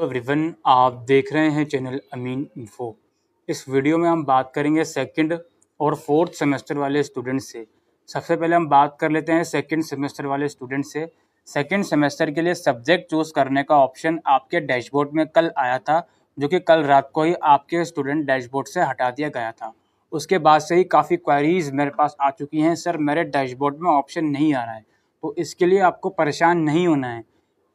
Everyone, आप देख रहे हैं चैनल अमीन इन्फो। इस वीडियो में हम बात करेंगे सेकंड और फोर्थ सेमेस्टर वाले स्टूडेंट से। सबसे पहले हम बात कर लेते हैं सेकंड सेमेस्टर वाले स्टूडेंट से। सेकंड सेमेस्टर के लिए सब्जेक्ट चूज़ करने का ऑप्शन आपके डैशबोर्ड में कल आया था, जो कि कल रात को ही आपके स्टूडेंट डैशबोर्ड से हटा दिया गया था। उसके बाद से ही काफ़ी क्वेरीज मेरे पास आ चुकी हैं, सर मेरे डैशबोर्ड में ऑप्शन नहीं आ रहा है। तो इसके लिए आपको परेशान नहीं होना है।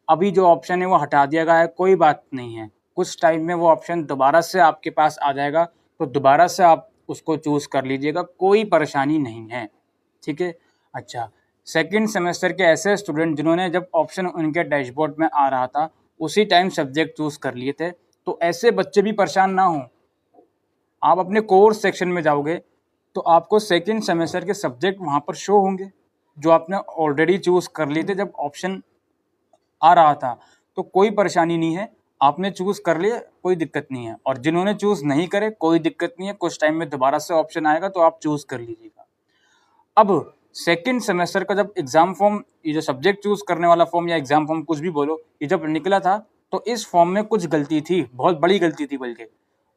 अभी जो ऑप्शन है वो हटा दिया गया है, कोई बात नहीं है। कुछ टाइम में वो ऑप्शन दोबारा से आपके पास आ जाएगा, तो दोबारा से आप उसको चूज़ कर लीजिएगा, कोई परेशानी नहीं है। ठीक है। अच्छा, सेकंड सेमेस्टर के ऐसे स्टूडेंट जिन्होंने जब ऑप्शन उनके डैशबोर्ड में आ रहा था उसी टाइम सब्जेक्ट चूज़ कर लिए थे, तो ऐसे बच्चे भी परेशान ना हों। आप अपने कोर्स सेक्शन में जाओगे तो आपको सेकंड सेमेस्टर के सब्जेक्ट वहाँ पर शो होंगे जो आपने ऑलरेडी चूज़ कर लिए थे जब ऑप्शन आ रहा था। तो कोई परेशानी नहीं है, आपने चूज़ कर लिया, कोई दिक्कत नहीं है। और जिन्होंने चूज़ नहीं करे कोई दिक्कत नहीं है, कुछ टाइम में दोबारा से ऑप्शन आएगा तो आप चूज़ कर लीजिएगा। अब सेकंड सेमेस्टर का जब एग्ज़ाम फॉर्म, ये जो सब्जेक्ट चूज़ करने वाला फॉर्म या एग्ज़ाम फॉर्म कुछ भी बोलो, ये जब निकला था तो इस फॉर्म में कुछ गलती थी, बहुत बड़ी गलती थी बल्कि।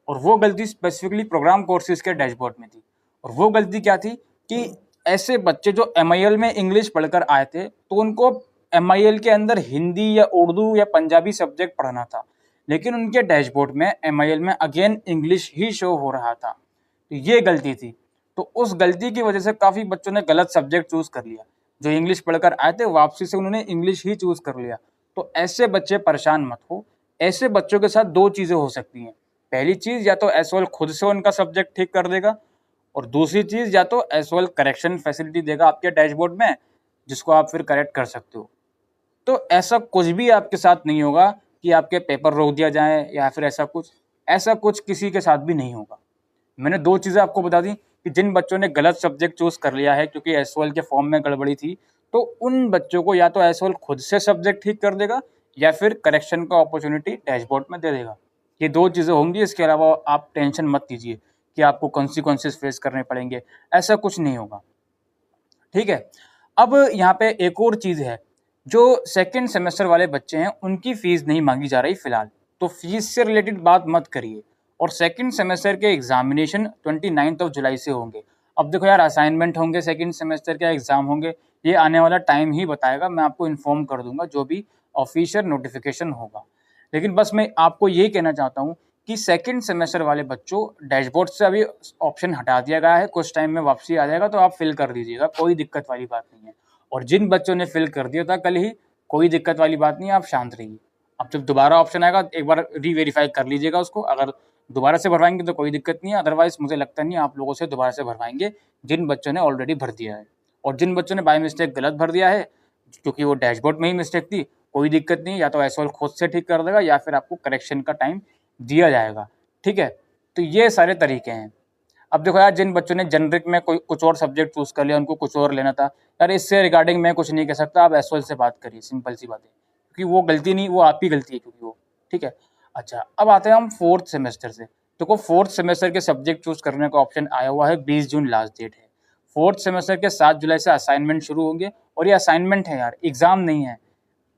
और वो गलती स्पेसिफिकली प्रोग्राम कोर्सेज के डैशबोर्ड में थी। और वो गलती क्या थी कि ऐसे बच्चे जो MIL में इंग्लिश पढ़कर आए थे तो उनको MIL के अंदर हिंदी या उर्दू या पंजाबी सब्जेक्ट पढ़ना था, लेकिन उनके डैशबोर्ड में MIL में अगेन इंग्लिश ही शो हो रहा था। तो ये गलती थी। तो उस गलती की वजह से काफ़ी बच्चों ने गलत सब्जेक्ट चूज़ कर लिया। जो इंग्लिश पढ़कर आए थे वापसी से उन्होंने इंग्लिश ही चूज़ कर लिया। तो ऐसे बच्चे परेशान मत हो। ऐसे बच्चों के साथ दो चीज़ें हो सकती हैं। पहली चीज़, या तो एसओएल खुद से उनका सब्जेक्ट ठीक कर देगा, और दूसरी चीज़ या तो एसओएल करेक्शन फैसिलिटी देगा आपके डैशबोर्ड में, जिसको आप फिर करेक्ट कर सकते हो। तो ऐसा कुछ भी आपके साथ नहीं होगा कि आपके पेपर रोक दिया जाए या फिर ऐसा कुछ किसी के साथ भी नहीं होगा। मैंने दो चीज़ें आपको बता दी कि जिन बच्चों ने गलत सब्जेक्ट चूज़ कर लिया है क्योंकि एसओएल के फॉर्म में गड़बड़ी थी, तो उन बच्चों को या तो एसओएल खुद से सब्जेक्ट ठीक कर देगा या फिर करेक्शन का अपॉर्चुनिटी डैशबोर्ड में दे देगा। ये दो चीज़ें होंगी। इसके अलावा आप टेंशन मत कीजिए कि आपको कॉन्सिक्वेंसेस फेस करने पड़ेंगे, ऐसा कुछ नहीं होगा। ठीक है। अब यहाँ पे एक और चीज़ है, जो सेकंड सेमेस्टर वाले बच्चे हैं उनकी फ़ीस नहीं मांगी जा रही फ़िलहाल, तो फ़ीस से रिलेटेड बात मत करिए। और सेकंड सेमेस्टर के एग्जामिनेशन 29 जुलाई से होंगे। अब देखो यार, असाइनमेंट होंगे, सेकंड सेमेस्टर के एग्ज़ाम होंगे, ये आने वाला टाइम ही बताएगा। मैं आपको इन्फॉर्म कर दूंगा जो भी ऑफिशियल नोटिफिकेशन होगा। लेकिन बस मैं आपको ये कहना चाहता हूँ कि सेकंड सेमेस्टर वाले बच्चों, डैशबोर्ड से अभी ऑप्शन हटा दिया गया है, कुछ टाइम में वापसी आ जाएगा, तो आप फिल कर दीजिएगा, कोई दिक्कत वाली बात नहीं है। और जिन बच्चों ने फिल कर दिया था कल ही, कोई दिक्कत वाली बात नहीं है, आप शांत रहिए। अब जब दोबारा ऑप्शन आएगा एक बार रीवेरीफाई कर लीजिएगा उसको। अगर दोबारा से भरवाएंगे तो कोई दिक्कत नहीं है, अदरवाइज मुझे लगता नहीं आप लोगों से दोबारा से भरवाएंगे जिन बच्चों ने ऑलरेडी भर दिया है। और जिन बच्चों ने बाय मिस्टेक गलत भर दिया है, क्योंकि वो डैशबोर्ड में ही मिस्टेक थी, कोई दिक्कत नहीं, या तो एसओएल खुद से ठीक कर देगा या फिर आपको करेक्शन का टाइम दिया जाएगा। ठीक है। तो ये सारे तरीके हैं। अब देखो यार, जिन बच्चों ने जेनरिक में कोई कुछ और सब्जेक्ट चूज कर लिया, उनको कुछ और लेना था यार, इससे रिगार्डिंग मैं कुछ नहीं कह सकता। आप एसओएल से बात करिए, सिंपल सी बात है, क्योंकि वो गलती नहीं, वो आप ही गलती है क्योंकि वो। ठीक है। अच्छा, अब आते हैं हम फोर्थ सेमेस्टर से। देखो, फोर्थ सेमेस्टर के सब्जेक्ट चूज करने का ऑप्शन आया हुआ है, 20 जून लास्ट डेट है। फोर्थ सेमेस्टर के 7 जुलाई से असाइनमेंट शुरू होंगे। और ये असाइनमेंट है यार, एग्जाम नहीं है।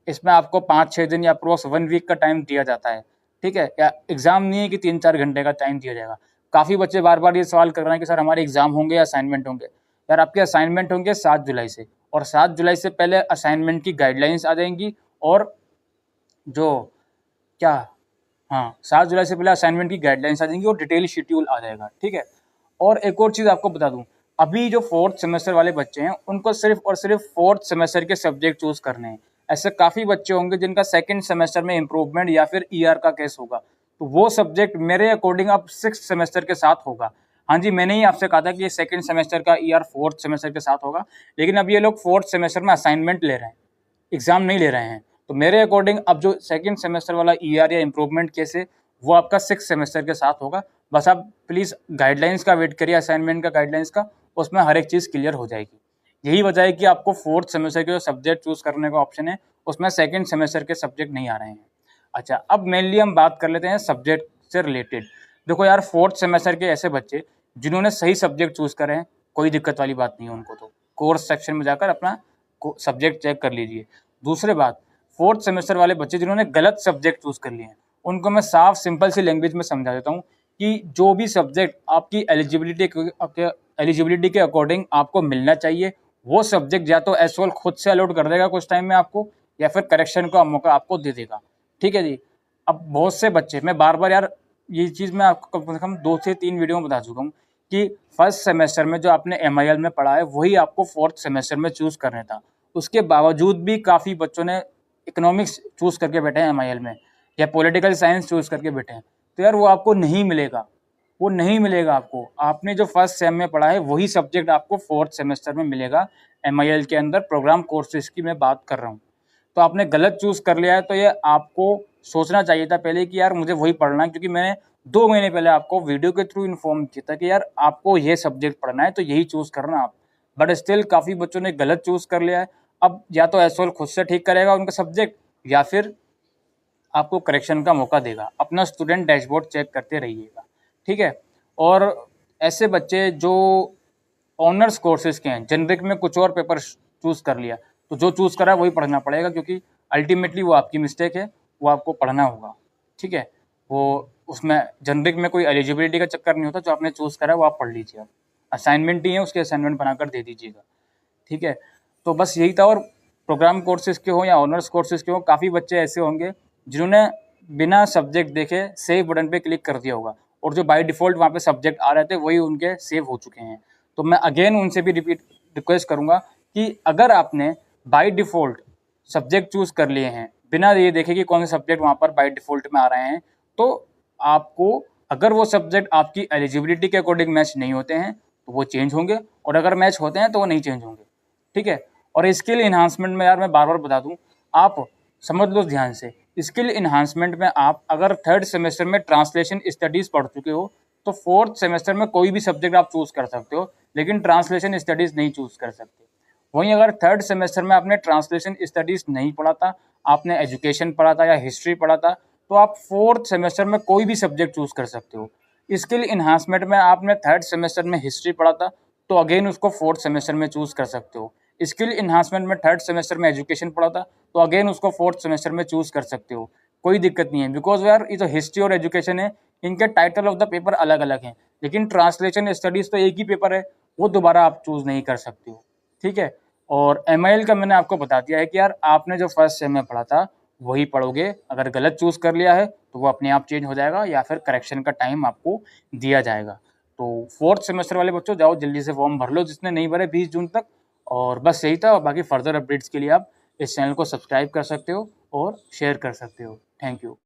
इसमें आपको 5-6 दिन या अप्रोक्स 1 वीक का टाइम दिया जाता है। ठीक है। या एग्जाम नहीं है कि 3-4 घंटे का टाइम दिया जाएगा। काफ़ी बच्चे बार बार ये सवाल कर रहे हैं कि सर हमारे एग्जाम होंगे या असाइनमेंट होंगे। यार, आपके असाइनमेंट होंगे 7 जुलाई से, और 7 जुलाई से पहले असाइनमेंट की गाइडलाइंस आ जाएंगी। और जो क्या, हाँ, 7 जुलाई से पहले असाइनमेंट की गाइडलाइंस आ जाएंगी और डिटेल शेड्यूल आ जाएगा। ठीक है। और एक और चीज़ आपको बता दूं, अभी जो फोर्थ सेमेस्टर वाले बच्चे हैं उनको सिर्फ और सिर्फ फोर्थ सेमेस्टर के सब्जेक्ट चूज करने हैं। ऐसे काफ़ी बच्चे होंगे जिनका सेकंड सेमेस्टर में इम्प्रूवमेंट या फिर ईआर का केस होगा, तो वो सब्जेक्ट मेरे अकॉर्डिंग अब सिक्स सेमेस्टर के साथ होगा। हाँ जी, मैंने ही आपसे कहा था कि सेकंड सेमेस्टर का ईआर फोर्थ सेमेस्टर के साथ होगा, लेकिन अब ये लोग फोर्थ सेमेस्टर में असाइनमेंट ले रहे हैं, एग्जाम नहीं ले रहे हैं। तो मेरे अकॉर्डिंग अब जो सेकंड सेमेस्टर वाला ईआर या इम्प्रूवमेंट केस है वो आपका सिक्स सेमेस्टर के साथ होगा। बस आप प्लीज़ गाइडलाइंस का वेट करिए, असाइनमेंट का गाइडलाइंस का, उसमें हर एक चीज़ क्लियर हो जाएगी। यही वजह है कि आपको फोर्थ सेमेस्टर के जो सब्जेक्ट चूज करने का ऑप्शन है उसमें सेकंड सेमेस्टर के सब्जेक्ट नहीं आ रहे हैं। अच्छा, अब मेनली हम बात कर लेते हैं सब्जेक्ट से रिलेटेड। देखो यार, फोर्थ सेमेस्टर के ऐसे बच्चे जिन्होंने सही सब्जेक्ट चूज करे हैं, कोई दिक्कत वाली बात नहीं है उनको, तो कोर्स सेक्शन में जाकर अपना सब्जेक्ट चेक कर लीजिए। दूसरी बात, फोर्थ सेमेस्टर वाले बच्चे जिन्होंने गलत सब्जेक्ट चूज कर लिए हैं उनको मैं साफ सिंपल सी लैंग्वेज में समझा देता हूँ कि जो भी सब्जेक्ट आपकी एलिजिबिलिटी के अकॉर्डिंग आपको मिलना चाहिए, वो सब्जेक्ट या तो एसओएल खुद से अलॉट कर देगा कुछ टाइम में आपको, या फिर करेक्शन का मौका आपको दे देगा। ठीक है जी। अब बहुत से बच्चे, मैं बार बार यार ये चीज़ मैं आपको कम से कम 2 से 3 वीडियो में बता चुका हूँ कि फर्स्ट सेमेस्टर में जो आपने MIL में पढ़ा है वही आपको फोर्थ सेमेस्टर में चूज़ करना था। उसके बावजूद भी काफ़ी बच्चों ने इकोनॉमिक्स चूज़ करके बैठे हैं MIL में, या पॉलिटिकल साइंस चूज़ करके बैठे हैं। तो यार वो आपको नहीं मिलेगा, वो नहीं मिलेगा आपको। आपने जो फर्स्ट सेम में पढ़ा है वही सब्जेक्ट आपको फोर्थ सेमेस्टर में मिलेगा। MIL के अंदर प्रोग्राम कोर्सेज की मैं बात कर रहा हूँ। तो आपने गलत चूज़ कर लिया है, तो ये आपको सोचना चाहिए था पहले कि यार मुझे वही पढ़ना है, क्योंकि मैंने 2 महीने पहले आपको वीडियो के थ्रू इन्फॉर्म किया था कि यार आपको ये सब्जेक्ट पढ़ना है तो यही चूज़ करना आप। बट स्टिल काफ़ी बच्चों ने गलत चूज़ कर लिया है। अब या तो एसओएल खुद से ठीक करेगा उनका सब्जेक्ट, या फिर आपको करेक्शन का मौका देगा। अपना स्टूडेंट डैशबोर्ड चेक करते रहिएगा, ठीक है। और ऐसे बच्चे जो ऑनर्स कोर्सेज के हैं, जेनरिक में कुछ और पेपर चूज़ कर लिया, तो जो चूज़ करा वही पढ़ना पड़ेगा, क्योंकि अल्टीमेटली वो आपकी मिस्टेक है, वो आपको पढ़ना होगा, ठीक है। वो उसमें जेनरिक में कोई एलिजिबिलिटी का चक्कर नहीं होता, जो आपने चूज़ करा है वो आप पढ़ लीजिए। असाइनमेंट ही है, उसके असाइनमेंट बनाकर दे दीजिएगा, ठीक है। तो बस यही था। और प्रोग्राम कोर्सेज के हो या ऑनर्स कोर्सेज के हो, काफ़ी बच्चे ऐसे होंगे जिन्होंने बिना सब्जेक्ट देखे सेव बटन पे क्लिक कर दिया होगा, और जो बाय डिफ़ॉल्ट वहाँ पे सब्जेक्ट आ रहे थे वही उनके सेव हो चुके हैं। तो मैं अगेन उनसे भी रिक्वेस्ट करूँगा कि अगर आपने बाय डिफ़ॉल्ट सब्जेक्ट चूज़ कर लिए हैं, बिना ये देखे कि कौन से सब्जेक्ट वहाँ पर बाय डिफ़ॉल्ट में आ रहे हैं, तो आपको, अगर वो सब्जेक्ट आपकी एलिजिबिलिटी के अकॉर्डिंग मैच नहीं होते हैं तो वो चेंज होंगे, और अगर मैच होते हैं तो वो नहीं चेंज होंगे, ठीक है। और स्किल इन्हांसमेंट में यार मैं बार बार बता दूं, आप समझ लो ध्यान से, स्किल इन्हांसमेंट में आप अगर थर्ड सेमेस्टर में ट्रांसलेशन स्टडीज़ पढ़ चुके हो तो फोर्थ सेमेस्टर में कोई भी सब्जेक्ट आप चूज़ कर सकते हो, लेकिन ट्रांसलेशन स्टडीज़ नहीं चूज़ कर सकते। वहीं अगर थर्ड सेमेस्टर में आपने ट्रांसलेशन स्टडीज़ नहीं पढ़ा था, आपने एजुकेशन पढ़ा था या हिस्ट्री पढ़ा था, तो आप फोर्थ सेमेस्टर में कोई भी सब्जेक्ट चूज़ कर सकते हो। स्किल इन्हांसमेंट में आपने थर्ड सेमेस्टर में हिस्ट्री पढ़ा था, तो अगेन उसको फोर्थ सेमेस्टर में चूज़ कर सकते हो। स्किल इन्हांसमेंट में थर्ड सेमेस्टर में एजुकेशन पढ़ा था, तो अगेन उसको फोर्थ सेमेस्टर में चूज़ कर सकते हो, कोई दिक्कत नहीं है। बिकॉज यार ये जो हिस्ट्री और एजुकेशन है, इनके टाइटल ऑफ द पेपर अलग अलग हैं, लेकिन ट्रांसलेशन स्टडीज़ तो एक ही पेपर है, वो दोबारा आप चूज़ नहीं कर सकते हो, ठीक है। और MIL का मैंने आपको बता दिया है कि यार आपने जो फर्स्ट सेम में पढ़ा था वही पढ़ोगे। अगर गलत चूज़ कर लिया है तो वो अपने आप चेंज हो जाएगा, या फिर करेक्शन का टाइम आपको दिया जाएगा। तो फोर्थ सेमेस्टर वाले बच्चों जाओ जल्दी से फॉर्म भर लो, जिसने नहीं भरे 20 जून तक। और बस यही था। और बाकी फर्दर अपडेट्स के लिए आप इस चैनल को सब्सक्राइब कर सकते हो और शेयर कर सकते हो। Thank you.